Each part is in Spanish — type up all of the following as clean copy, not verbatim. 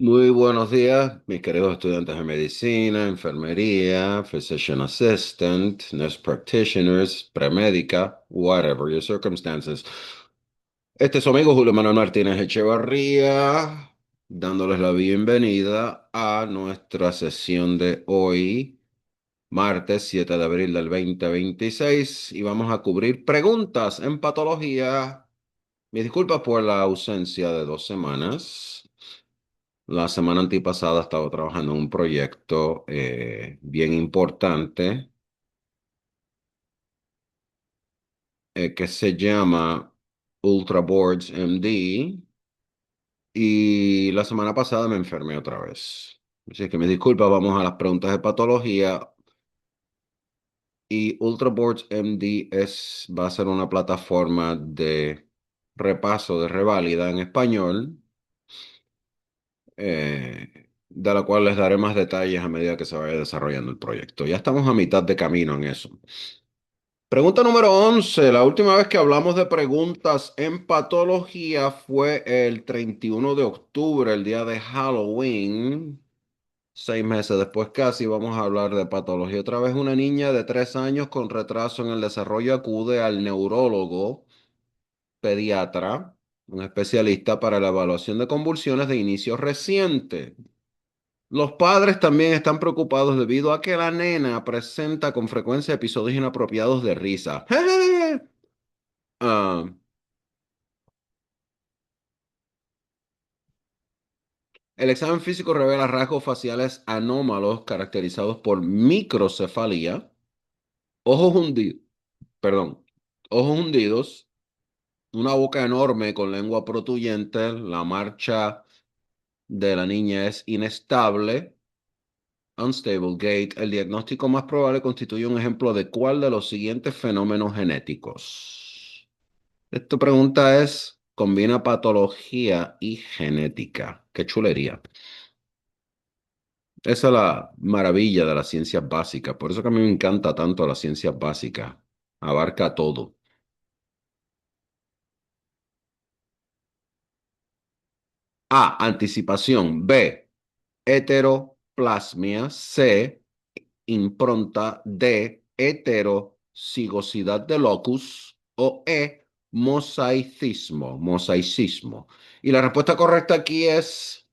Muy buenos días, mis queridos estudiantes de medicina, enfermería, physician assistant, nurse practitioners, premédica, whatever your circumstances. Este es su amigo Julio Manuel Martínez Echevarría, dándoles la bienvenida a nuestra sesión de hoy, martes 7 de abril del 2026, y vamos a cubrir preguntas en patología. Mis disculpas por la ausencia de 2 semanas. La semana antipasada estaba trabajando en un proyecto bien importante que se llama Ultra Boards MD, y la semana pasada me enfermé otra vez. Así que me disculpa, vamos a las preguntas de patología. Y Ultra Boards MD va a ser una plataforma de repaso de reválida en español, de la cual les daré más detalles a medida que se vaya desarrollando el proyecto. Ya estamos a mitad de camino en eso. Pregunta número 11. La última vez que hablamos de preguntas en patología fue el 31 de octubre, el día de Halloween. 6 meses después casi vamos a hablar de patología. Otra vez una niña de 3 años con retraso en el desarrollo acude al neurólogo pediatra, un especialista para la evaluación de convulsiones de inicio reciente. Los padres también están preocupados debido a que la nena presenta con frecuencia episodios inapropiados de risa. Ah, el examen físico revela rasgos faciales anómalos caracterizados por microcefalía, ojos hundidos, perdón, ojos hundidos, una boca enorme con lengua protuyente, la marcha de la niña es inestable, unstable gait. El diagnóstico más probable constituye un ejemplo de cuál de los siguientes fenómenos genéticos. Esta pregunta combina patología y genética. Qué chulería. Esa es la maravilla de las ciencias básicas. Por eso que a mí me encanta tanto las ciencias básicas. Abarca todo. A. Anticipación. B. Heteroplasmia. C. Impronta. D. Heterocigosidad de locus. O E. Mosaicismo. Y la respuesta correcta aquí es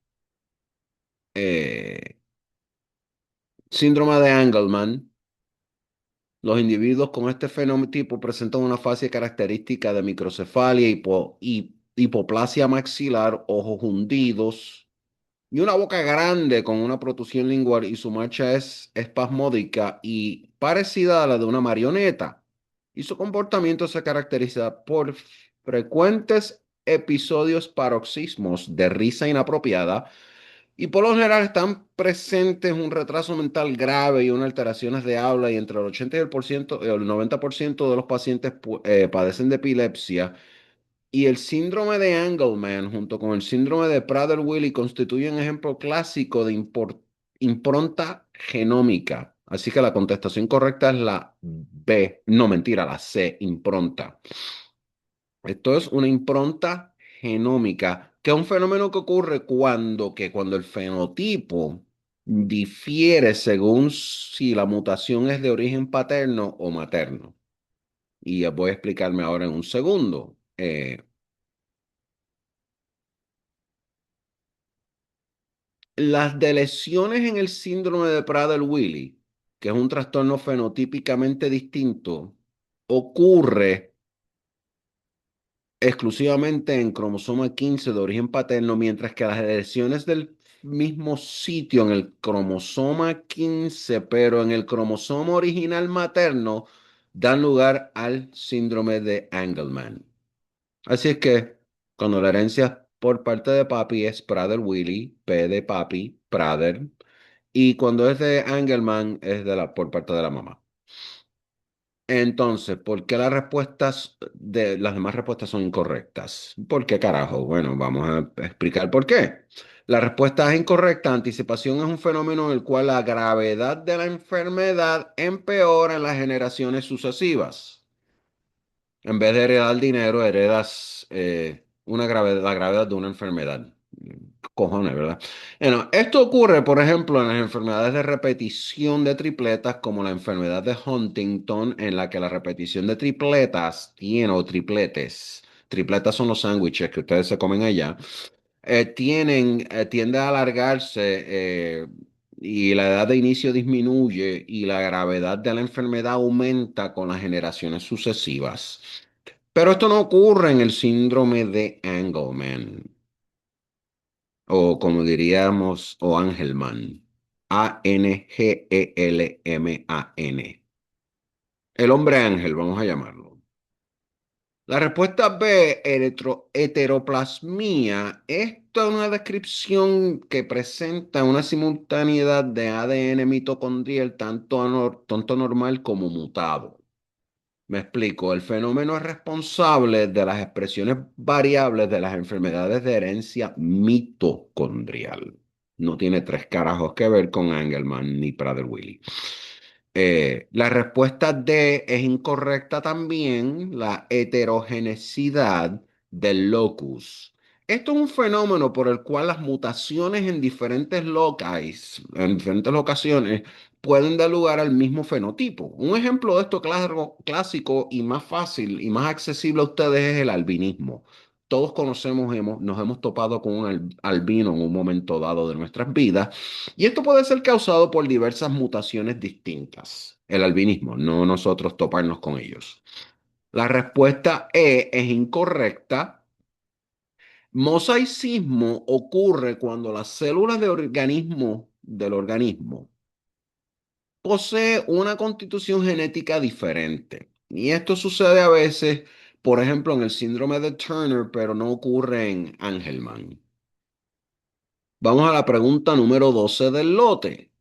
eh, síndrome de Angelman. Los individuos con este fenotipo presentan una fase característica de microcefalia, hipoplasia maxilar, ojos hundidos y una boca grande con una protusión lingual, y su marcha es espasmódica y parecida a la de una marioneta. Y su comportamiento se caracteriza por frecuentes episodios paroxismos de risa inapropiada, y por lo general están presentes un retraso mental grave y unas alteraciones de habla, y entre el 80 y el 90% de los pacientes padecen de epilepsia. Y el síndrome de Angelman junto con el síndrome de Prader-Willi constituyen un ejemplo clásico de impronta genómica. Así que la contestación correcta es la B, no mentira, la C, impronta. Esto es una impronta genómica, que es un fenómeno que ocurre cuando el fenotipo difiere según si la mutación es de origen paterno o materno. Y voy a explicarme ahora en un segundo. Las deleciones en el síndrome de Prader-Willi, que es un trastorno fenotípicamente distinto, ocurre exclusivamente en cromosoma 15 de origen paterno, mientras que las lesiones del mismo sitio en el cromosoma 15, pero en el cromosoma original materno, dan lugar al síndrome de Angelman. Así es que cuando la herencia por parte de papi es Prader-Willi, P de papi, Prader, y cuando es de Angelman es por parte de la mamá. Entonces, ¿por qué las demás respuestas son incorrectas? ¿Por qué carajo? Bueno, vamos a explicar por qué. La respuesta es incorrecta. Anticipación es un fenómeno en el cual la gravedad de la enfermedad empeora en las generaciones sucesivas. En vez de heredar dinero, heredas la gravedad de una enfermedad. cojones, ¿verdad? Bueno, esto ocurre, por ejemplo, en las enfermedades de repetición de tripletas, como la enfermedad de Huntington, en la que la repetición de tripletas tiene, o tripletes, tripletas son los sándwiches que ustedes se comen allá, tiende a alargarse y la edad de inicio disminuye y la gravedad de la enfermedad aumenta con las generaciones sucesivas. Pero esto no ocurre en el síndrome de Angelman, o como diríamos, o Angelman. Angelman. El hombre ángel, vamos a llamarlo. La respuesta B, heteroplasmia. Esta es una descripción que presenta una simultaneidad de ADN mitocondrial tanto normal como mutado. Me explico, el fenómeno es responsable de las expresiones variables de las enfermedades de herencia mitocondrial. No tiene tres carajos que ver con Angelman ni Prader-Willi. La respuesta D es incorrecta también, la heterogeneidad del locus. Esto es un fenómeno por el cual las mutaciones en diferentes locais, en diferentes locaciones, pueden dar lugar al mismo fenotipo. Un ejemplo de esto clásico y más fácil y más accesible a ustedes es el albinismo. Todos conocemos, nos hemos topado con un albino en un momento dado de nuestras vidas y esto puede ser causado por diversas mutaciones distintas. El albinismo, no nosotros toparnos con ellos. La respuesta E es incorrecta. Mosaicismo ocurre cuando las células del organismo posee una constitución genética diferente. Y esto sucede a veces, por ejemplo, en el síndrome de Turner, pero no ocurre en Angelman. Vamos a la pregunta número 12 del lote.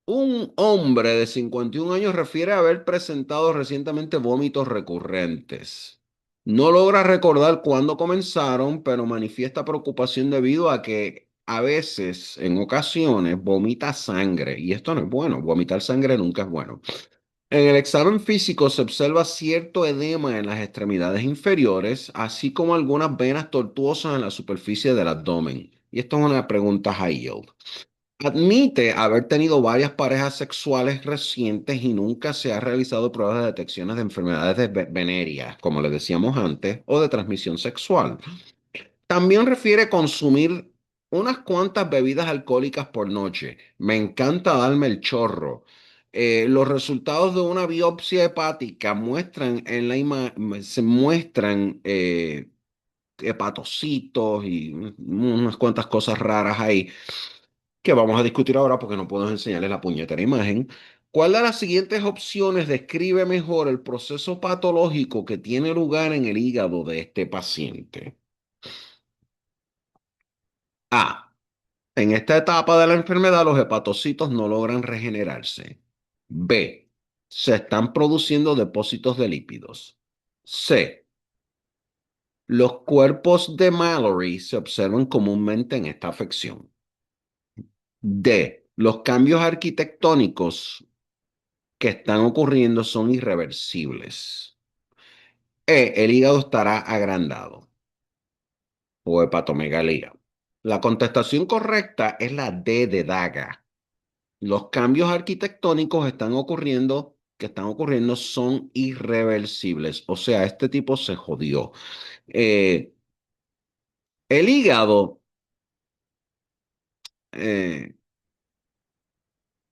Un hombre de 51 años refiere a haber presentado recientemente vómitos recurrentes. No logra recordar cuándo comenzaron, pero manifiesta preocupación debido a que a veces, en ocasiones, vomita sangre. Y esto no es bueno, vomitar sangre nunca es bueno. En el examen físico se observa cierto edema en las extremidades inferiores, así como algunas venas tortuosas en la superficie del abdomen. Y esto es una pregunta high yield. Admite haber tenido varias parejas sexuales recientes y nunca se ha realizado pruebas de detecciones de enfermedades venéreas, como les decíamos antes, o de transmisión sexual. También refiere consumir unas cuantas bebidas alcohólicas por noche. Me encanta darme el chorro. Los resultados de una biopsia hepática muestran en se muestran hepatocitos y unas cuantas cosas raras ahí que vamos a discutir ahora porque no puedo enseñarles la puñetera imagen. ¿Cuál de las siguientes opciones describe mejor el proceso patológico que tiene lugar en el hígado de este paciente? A. En esta etapa de la enfermedad, los hepatocitos no logran regenerarse. B. Se están produciendo depósitos de lípidos. C. Los cuerpos de Mallory se observan comúnmente en esta afección. D. Los cambios arquitectónicos que están ocurriendo son irreversibles. El hígado estará agrandado o hepatomegalía. La contestación correcta es la D de daga. Los cambios arquitectónicos que están ocurriendo son irreversibles. O sea, este tipo se jodió. Eh, el hígado, eh,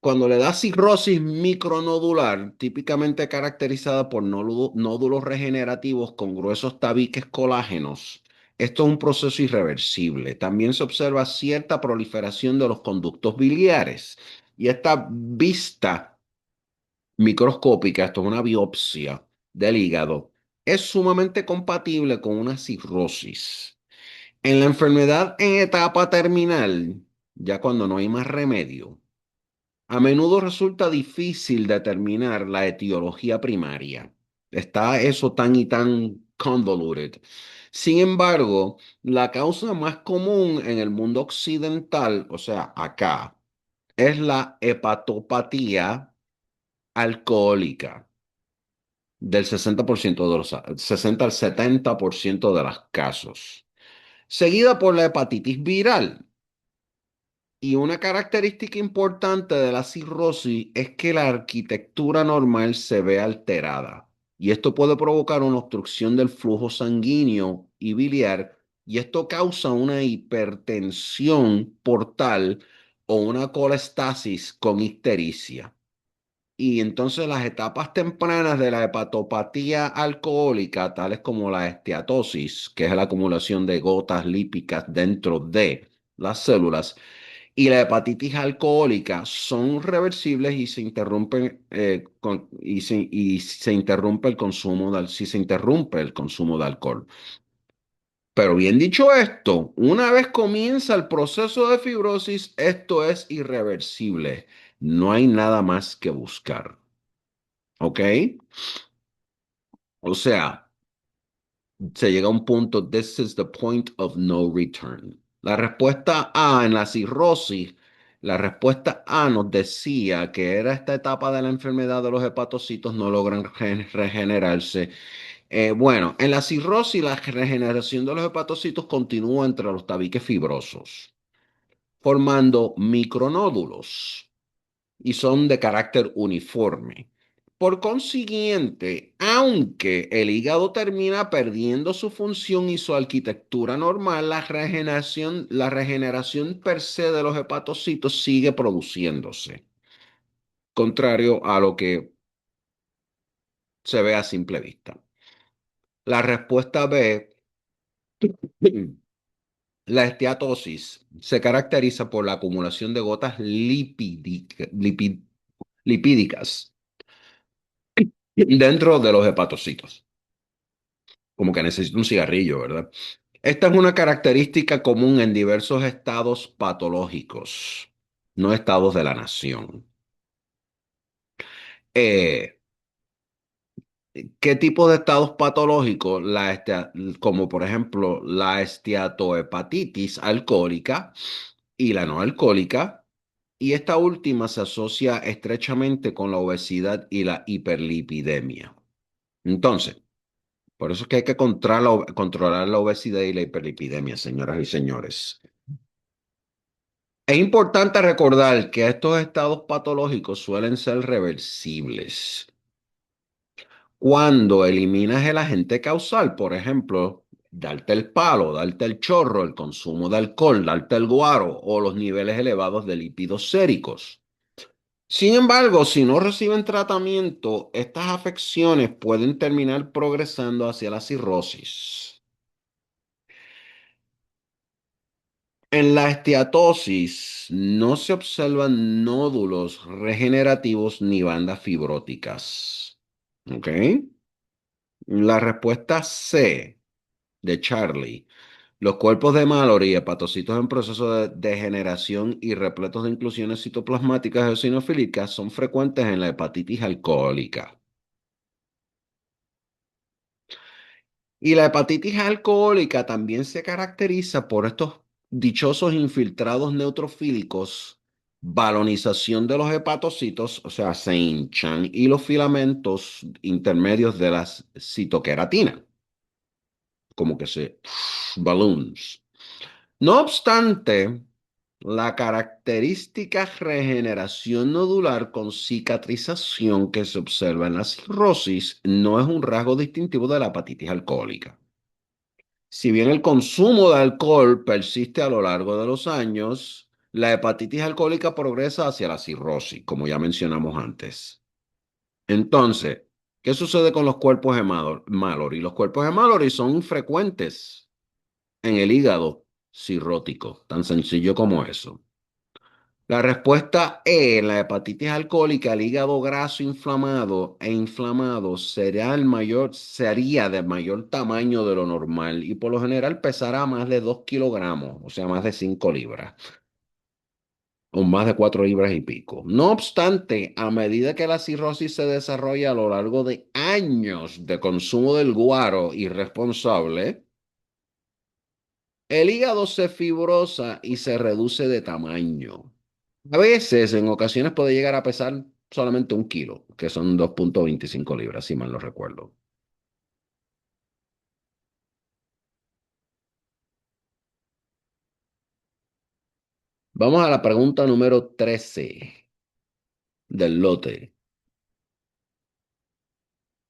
cuando le da cirrosis micronodular, típicamente caracterizada por nódulos regenerativos con gruesos tabiques colágenos, esto es un proceso irreversible. También se observa cierta proliferación de los conductos biliares. Y esta vista microscópica, esto es una biopsia del hígado, es sumamente compatible con una cirrosis. En la enfermedad en etapa terminal, ya cuando no hay más remedio, a menudo resulta difícil determinar la etiología primaria. Está eso tan y tan convoluted. Sin embargo, la causa más común en el mundo occidental, o sea, acá, es la hepatopatía alcohólica. del 60% de los, 60 al 70% de los casos, seguida por la hepatitis viral. Y una característica importante de la cirrosis es que la arquitectura normal se ve alterada. Y esto puede provocar una obstrucción del flujo sanguíneo y biliar, y esto causa una hipertensión portal o una colestasis con ictericia. Y entonces las etapas tempranas de la hepatopatía alcohólica, tales como la esteatosis, que es la acumulación de gotas lípicas dentro de las células, y la hepatitis alcohólica son reversibles y se interrumpen y se interrumpe el consumo si se interrumpe el consumo de alcohol. Pero bien dicho esto, una vez comienza el proceso de fibrosis, esto es irreversible. No hay nada más que buscar. ¿Ok? O sea, se llega a un punto, this is the point of no return. La respuesta A en la cirrosis, la respuesta A nos decía que era esta etapa de la enfermedad de los hepatocitos no logran regenerarse. Bueno, en la cirrosis la regeneración de los hepatocitos continúa entre los tabiques fibrosos, formando micronódulos y son de carácter uniforme. Por consiguiente, aunque el hígado termina perdiendo su función y su arquitectura normal, la regeneración per se de los hepatocitos sigue produciéndose, contrario a lo que se ve a simple vista. La respuesta B, la esteatosis, se caracteriza por la acumulación de gotas lipídicas dentro de los hepatocitos. Como que necesita un cigarrillo, ¿verdad? Esta es una característica común en diversos estados patológicos, no estados de la nación. Eh, ¿Qué tipo de estados patológicos? Como por ejemplo la esteatohepatitis alcohólica y la no alcohólica, y esta última se asocia estrechamente con la obesidad y la hiperlipidemia. Entonces, por eso es que hay que controlar la obesidad y la hiperlipidemia, señoras y señores. Es importante recordar que estos estados patológicos suelen ser reversibles. Cuando eliminas el agente causal, por ejemplo, darte el palo, darte el chorro, el consumo de alcohol, darte el guaro o los niveles elevados de lípidos séricos. Sin embargo, si no reciben tratamiento, estas afecciones pueden terminar progresando hacia la cirrosis. En la esteatosis no se observan nódulos regenerativos ni bandas fibróticas. ¿Ok? La respuesta C de Charlie. Los cuerpos de Mallory, hepatocitos en proceso de degeneración y repletos de inclusiones citoplasmáticas eosinofílicas son frecuentes en la hepatitis alcohólica. Y la hepatitis alcohólica también se caracteriza por estos dichosos infiltrados neutrofílicos, balonización de los hepatocitos, o sea, se hinchan, y los filamentos intermedios de la citoqueratina, como que se balloons. No obstante, la característica regeneración nodular con cicatrización que se observa en la cirrosis no es un rasgo distintivo de la hepatitis alcohólica. Si bien el consumo de alcohol persiste a lo largo de los años, la hepatitis alcohólica progresa hacia la cirrosis, como ya mencionamos antes. Entonces, ¿qué sucede con los cuerpos de Mallory? Los cuerpos de Mallory son frecuentes en el hígado cirrótico, tan sencillo como eso. La respuesta E, la hepatitis alcohólica, el hígado graso inflamado sería de mayor tamaño de lo normal y por lo general pesará más de 2 kilogramos, o sea, más de 5 libras, o más de 4 libras y pico. No obstante, a medida que la cirrosis se desarrolla a lo largo de años de consumo del guaro irresponsable, el hígado se fibrosa y se reduce de tamaño. A veces, en ocasiones, puede llegar a pesar solamente 1 kilo, que son 2,25 libras, si mal no recuerdo. Vamos a la pregunta número 13 del lote,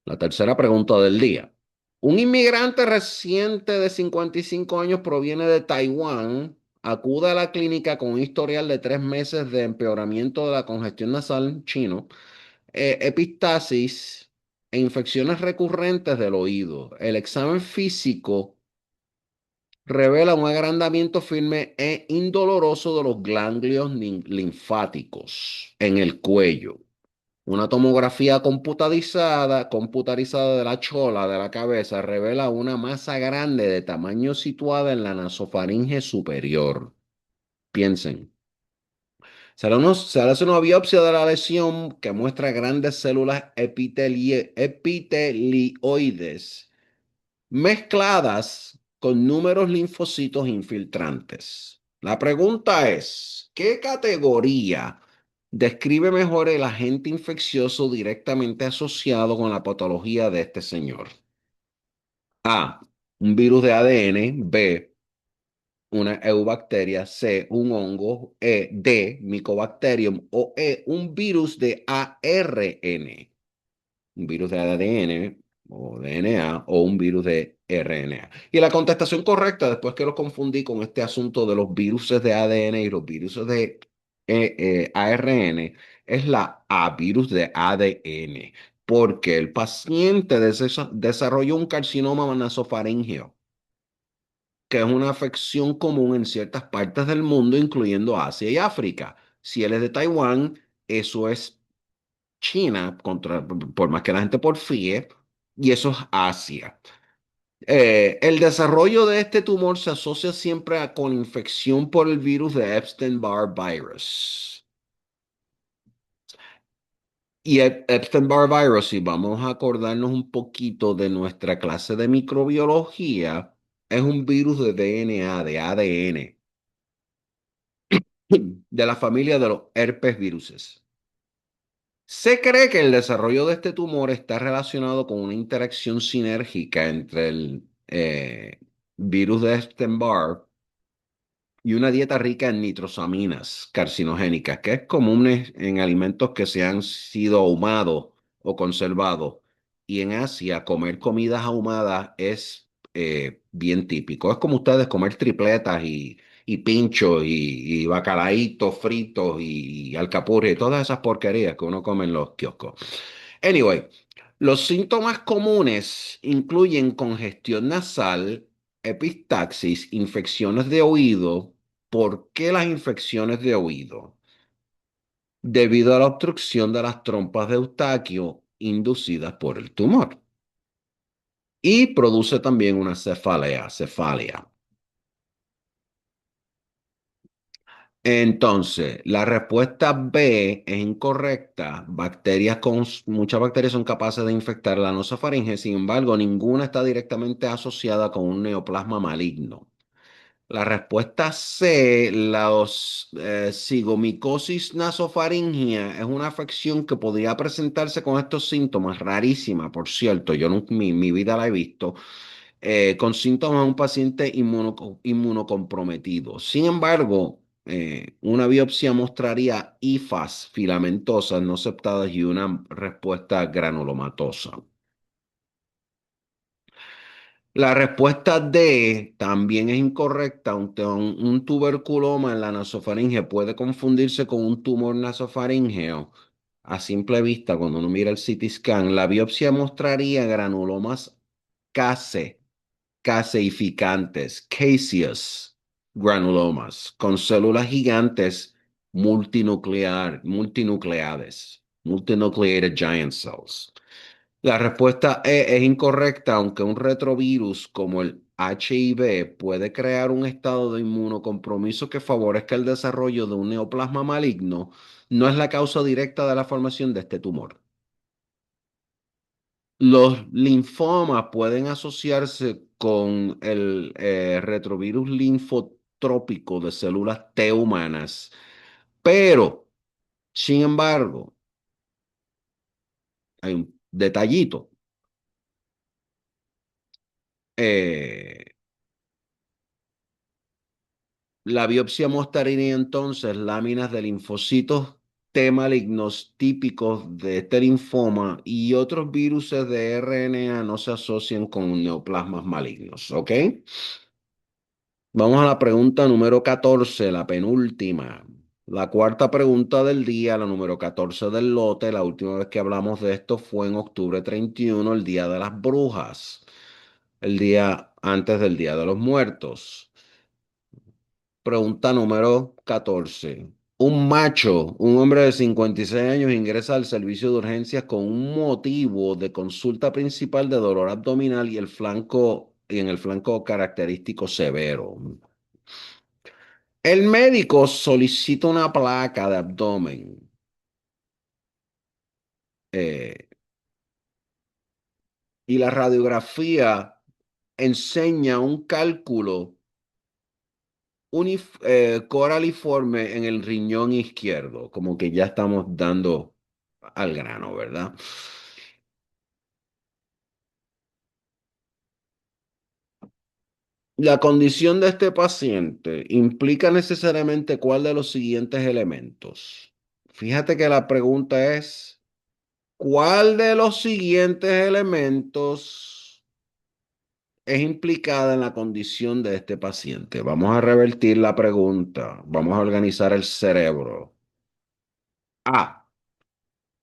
la tercera pregunta del día. Un inmigrante reciente de 55 años proviene de Taiwán, acude a la clínica con un historial de 3 meses de empeoramiento de la congestión nasal chino, epistasis e infecciones recurrentes del oído. El examen físico revela un agrandamiento firme e indoloroso de los ganglios linfáticos en el cuello. Una tomografía computarizada de la chola de la cabeza revela una masa grande de tamaño situada en la nasofaringe superior. Piensen. Se le hace una biopsia de la lesión que muestra grandes células epitelioides mezcladas con números linfocitos infiltrantes. La pregunta es, ¿qué categoría describe mejor el agente infeccioso directamente asociado con la patología de este señor? A, un virus de ADN; B, una eubacteria; C, un hongo; D, Mycobacterium; o un virus de ARN, un virus de ADN o DNA o un virus de RNA. Y la contestación correcta, después que lo confundí con este asunto de los virus de ADN y los virus de ARN, es la A, virus de ADN, porque el paciente desarrolló un carcinoma nasofaríngeo, que es una afección común en ciertas partes del mundo, incluyendo Asia y África. Si él es de Taiwán, eso es China, por más que la gente porfíe, y eso es Asia. El desarrollo de este tumor se asocia siempre con infección por el virus de Epstein-Barr virus. Y Epstein-Barr virus, si vamos a acordarnos un poquito de nuestra clase de microbiología, es un virus de DNA, de ADN, de la familia de los herpes viruses. Se cree que el desarrollo de este tumor está relacionado con una interacción sinérgica entre el virus de Epstein-Barr y una dieta rica en nitrosaminas carcinogénicas, que es común en alimentos que se han sido ahumados o conservados. Y en Asia, comer comidas ahumadas es bien típico. Es como ustedes comer tripletas y pinchos y bacalaitos fritos y alcapurria y todas esas porquerías que uno come en los kioscos. Anyway, los síntomas comunes incluyen congestión nasal, epistaxis, infecciones de oído. ¿Por qué las infecciones de oído? Debido a la obstrucción de las trompas de Eustaquio inducidas por el tumor. Y produce también una cefalia. Entonces, la respuesta B es incorrecta. Muchas bacterias son capaces de infectar la nasofaringe, sin embargo, ninguna está directamente asociada con un neoplasma maligno. La respuesta C, la sigomicosis nasofaringea, es una afección que podría presentarse con estos síntomas, rarísima, por cierto, yo nunca en mi vida la he visto, con síntomas de un paciente inmunocomprometido. Sin embargo, una biopsia mostraría hifas filamentosas no aceptadas y una respuesta granulomatosa. La respuesta D también es incorrecta, aunque un tuberculoma en la nasofaringe puede confundirse con un tumor nasofaríngeo. A simple vista, cuando uno mira el CT scan, la biopsia mostraría granulomas case, caseificantes, caseous granulomas, con células gigantes multinucleated giant cells. La respuesta E es incorrecta, aunque un retrovirus como el HIV puede crear un estado de inmunocompromiso que favorezca el desarrollo de un neoplasma maligno, no es la causa directa de la formación de este tumor. Los linfomas pueden asociarse con el retrovirus linfotrópico de células T humanas, pero, sin embargo, Hay un detallito. Eh, la biopsia mostraría entonces láminas de linfocitos T malignos típicos de este linfoma y otros virus de RNA no se asocian con neoplasmas malignos, ¿ok? Vamos a la pregunta número 14, la penúltima. La cuarta pregunta del día, la número 14 del lote. La última vez que hablamos de esto fue en octubre 31, el Día de las Brujas, el día antes del Día de los Muertos. Pregunta número 14. Un macho, un hombre de 56 años, ingresa al servicio de urgencias con un motivo de consulta principal de dolor abdominal y en el flanco característico severo. El médico solicita una placa de abdomen eh, y la radiografía enseña un cálculo coraliforme en el riñón izquierdo, como que ya estamos dando al grano, ¿verdad? La condición de este paciente implica necesariamente cuál de los siguientes elementos. Fíjate que la pregunta es, ¿cuál de los siguientes elementos es implicada en la condición de este paciente? Vamos a revertir la pregunta. Vamos a organizar el cerebro. A.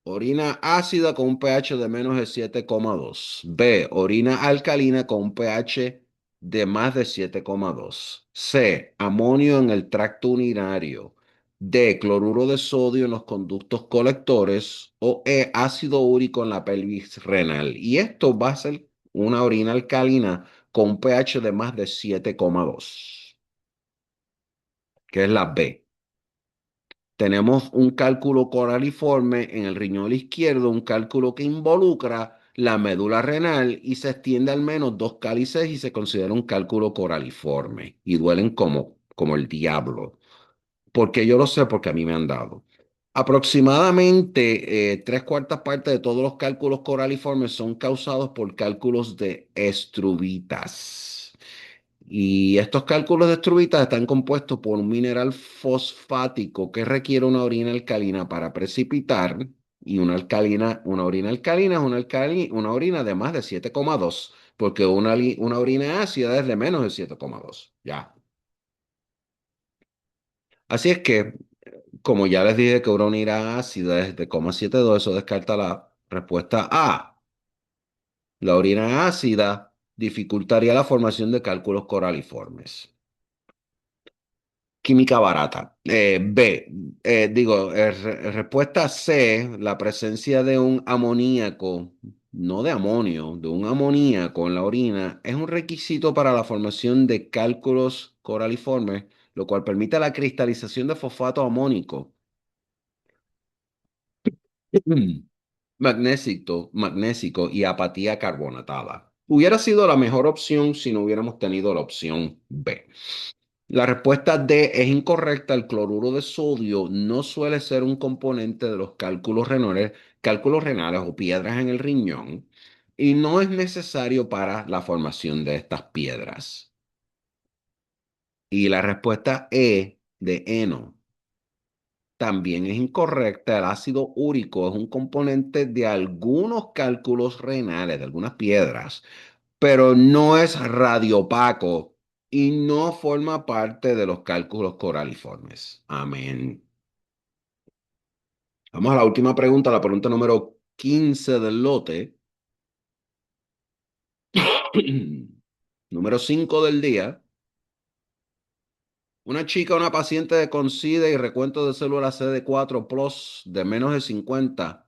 Orina ácida con un pH de menos de 7,2. B. Orina alcalina con un pH de más de 7,2. C. Amonio en el tracto urinario. D. Cloruro de sodio en los conductos colectores. O E. Ácido úrico en la pelvis renal. Y esto va a ser una orina alcalina con un pH de más de 7,2, que es la B. Tenemos un cálculo coraliforme en el riñón izquierdo, un cálculo que involucra la médula renal y se extiende al menos 2 cálices y se considera un cálculo coraliforme y duelen como el diablo. Porque yo lo sé porque a mí me han dado. Aproximadamente 3/4 partes de todos los cálculos coraliformes son causados por cálculos de estrubitas. Y estos cálculos de estrubitas están compuestos por un mineral fosfático que requiere una orina alcalina para precipitar. Y una orina alcalina es una orina de más de 7,2, porque una orina ácida es de menos de 7,2. Ya. Así es que, como ya les dije que una orina ácida es de 0,72, eso descarta la respuesta A. La orina ácida dificultaría la formación de cálculos coraliformes. Química barata. Respuesta C, la presencia de un amoníaco, no de amonio, de un amoníaco en la orina, es un requisito para la formación de cálculos coraliformes, lo cual permite la cristalización de fosfato amónico, magnésico y apatía carbonatada. Hubiera sido la mejor opción si no hubiéramos tenido la opción B. La respuesta D es incorrecta. El cloruro de sodio no suele ser un componente de los cálculos renales o piedras en el riñón y no es necesario para la formación de estas piedras. Y la respuesta E de heno también es incorrecta. El ácido úrico es un componente de algunos cálculos renales, de algunas piedras, pero no es radiopaco y no forma parte de los cálculos coraliformes. Amén. Vamos a la última pregunta, la pregunta número 15 del lote. Número 5 del día. Una chica, una paciente con SIDA y recuento de células CD4 plus de menos de 50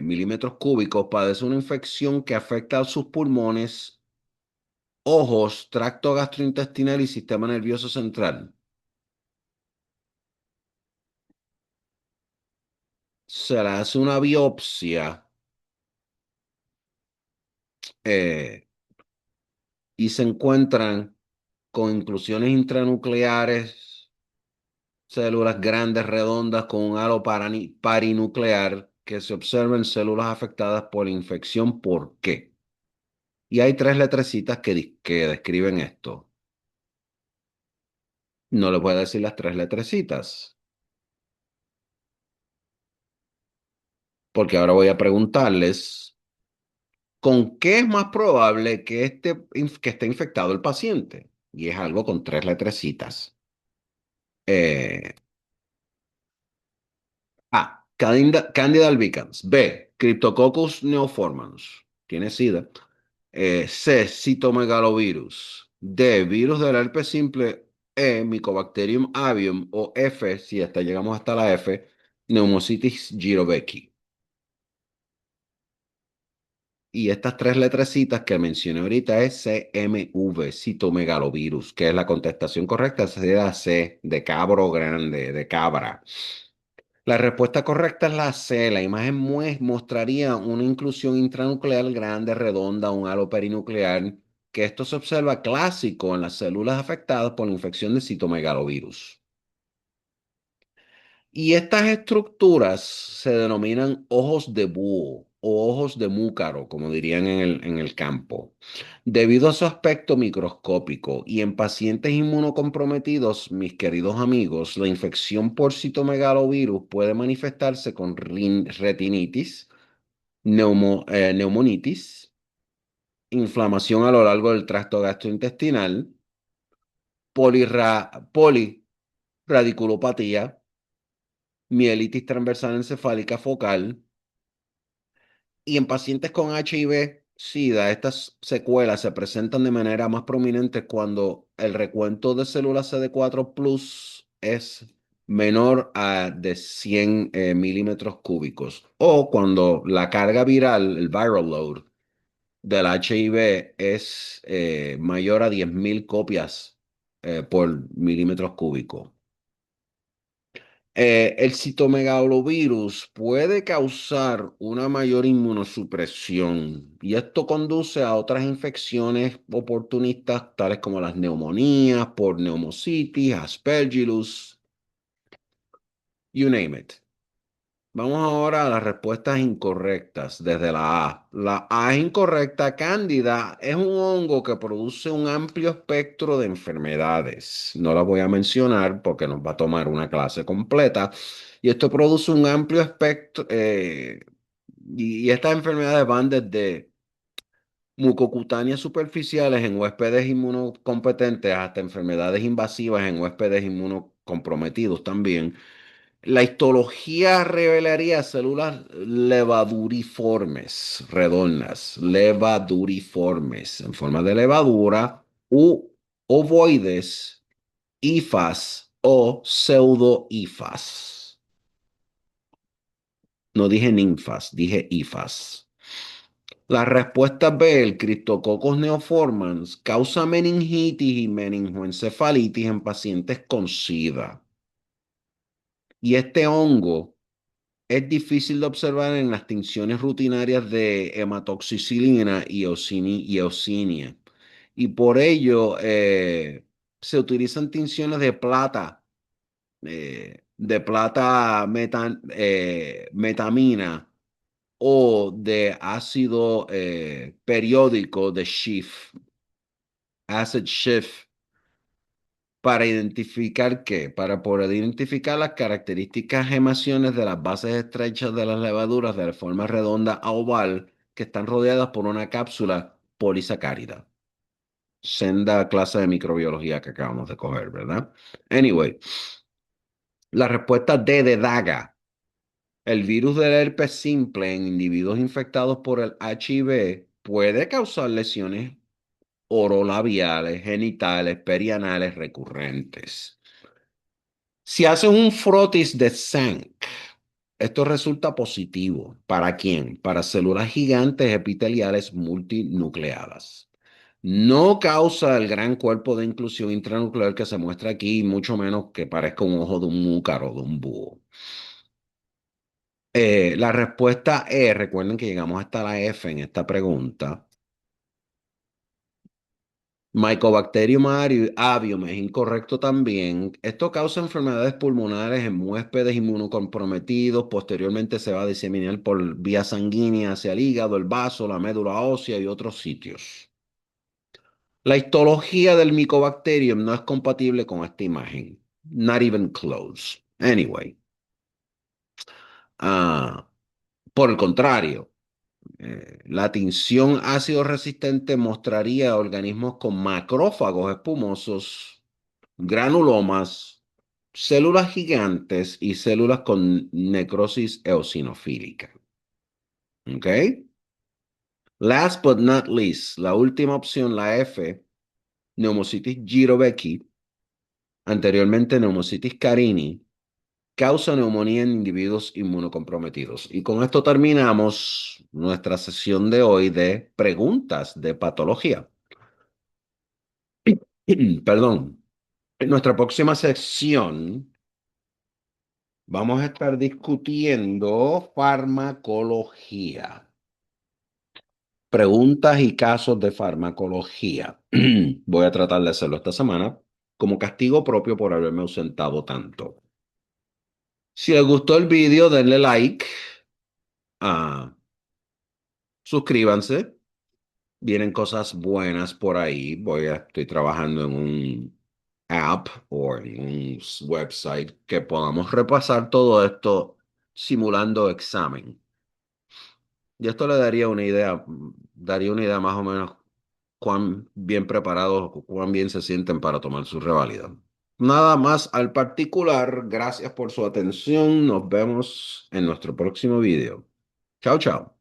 milímetros cúbicos padece una infección que afecta a sus pulmones, ojos, tracto gastrointestinal y sistema nervioso central. Se le hace una biopsia eh, y se encuentran con inclusiones intranucleares, células grandes, redondas, con un halo parinuclear. que se observa en células afectadas por la infección. ¿Por qué? Y hay tres letrecitas que describen esto. No les voy a decir las tres letrecitas, porque ahora voy a preguntarles con qué es más probable que, que esté infectado el paciente. Y es algo con tres letrecitas. Eh, A. Candida albicans. B. Cryptococcus neoformans. Tiene SIDA. C. Citomegalovirus. D. Virus del herpes simple. E. Mycobacterium avium. O F, si hasta llegamos hasta la F, Pneumocystis jirovecii. Y estas tres letrecitas que mencioné ahorita es CMV, citomegalovirus, que es la contestación correcta, sería C, de cabro grande, de cabra. La respuesta correcta es la C. La imagen mostraría una inclusión intranuclear grande, redonda, un halo perinuclear, que esto se observa clásico en las células afectadas por la infección de citomegalovirus. Y estas estructuras se denominan ojos de búho o ojos de múcaro, como dirían en el campo, debido a su aspecto microscópico. Y en pacientes inmunocomprometidos, mis queridos amigos, la infección por citomegalovirus puede manifestarse con retinitis, neumonitis, inflamación a lo largo del tracto gastrointestinal, polirradiculopatía, mielitis transversal encefálica focal. Y en pacientes con HIV, SIDA, estas secuelas se presentan de manera más prominente cuando el recuento de células CD4 plus es menor a de 100 milímetros cúbicos o cuando la carga viral, el viral load del HIV es mayor a 10.000 copias por milímetros cúbicos. El citomegalovirus puede causar una mayor inmunosupresión y esto conduce a otras infecciones oportunistas tales como las neumonías por neumocitis, aspergillus, you name it. Vamos ahora a las respuestas incorrectas desde la A. La A es incorrecta. Cándida es un hongo que produce un amplio espectro de enfermedades. No las voy a mencionar porque nos va a tomar una clase completa. Y esto produce un amplio espectro, y estas enfermedades van desde mucocutáneas superficiales en huéspedes inmunocompetentes hasta enfermedades invasivas en huéspedes inmunocomprometidos también. La histología revelaría células levaduriformes, redondas, levaduriformes, en forma de levadura, u ovoides, hifas o pseudohifas. No dije ninfas, dije hifas. La respuesta B, el Cryptococcus neoformans, causa meningitis y meningoencefalitis en pacientes con SIDA. Y este hongo es difícil de observar en las tinciones rutinarias de hematoxicilina y eosinia. Y por ello se utilizan tinciones de plata metamina o de ácido periódico de Schiff, acid Schiff, para identificar qué, para poder identificar las características gemaciones de las bases estrechas de las levaduras de forma redonda a oval que están rodeadas por una cápsula polisacárida. Senda clase de microbiología que acabamos de coger, ¿verdad? Anyway, la respuesta D de Daga. El virus del herpes simple en individuos infectados por el HIV puede causar lesiones orolabiales, genitales, perianales recurrentes. Si haces un frotis de zinc, esto resulta positivo. ¿Para quién? Para células gigantes epiteliales multinucleadas. No causa el gran cuerpo de inclusión intranuclear que se muestra aquí, mucho menos que parezca un ojo de un múcaro, de un búho. La respuesta es, recuerden que llegamos hasta la F en esta pregunta. Mycobacterium avium es incorrecto también. Esto causa enfermedades pulmonares en huéspedes inmunocomprometidos. Posteriormente se va a diseminar por vía sanguínea hacia el hígado, el vaso, la médula ósea y otros sitios. La histología del Mycobacterium no es compatible con esta imagen. Not even close. Anyway. Ah, por el contrario. La tinción ácido resistente mostraría organismos con macrófagos espumosos, granulomas, células gigantes y células con necrosis eosinofílica. ¿Ok? Last but not least, la última opción, la F, neumocitis girovecchi, anteriormente neumocitis carini, causa neumonía en individuos inmunocomprometidos. Y con esto terminamos nuestra sesión de hoy de preguntas de patología. Perdón. En nuestra próxima sección vamos a estar discutiendo farmacología. Preguntas y casos de farmacología. Voy a tratar de hacerlo esta semana como castigo propio por haberme ausentado tanto. Si les gustó el vídeo, denle like. Ah, suscríbanse. Vienen cosas buenas por ahí. Estoy trabajando en un app o en un website que podamos repasar todo esto simulando examen. Y esto le daría una idea más o menos cuán bien preparados o cuán bien se sienten para tomar su revalida. Nada más al particular. Gracias por su atención. Nos vemos en nuestro próximo video. Chao, chao.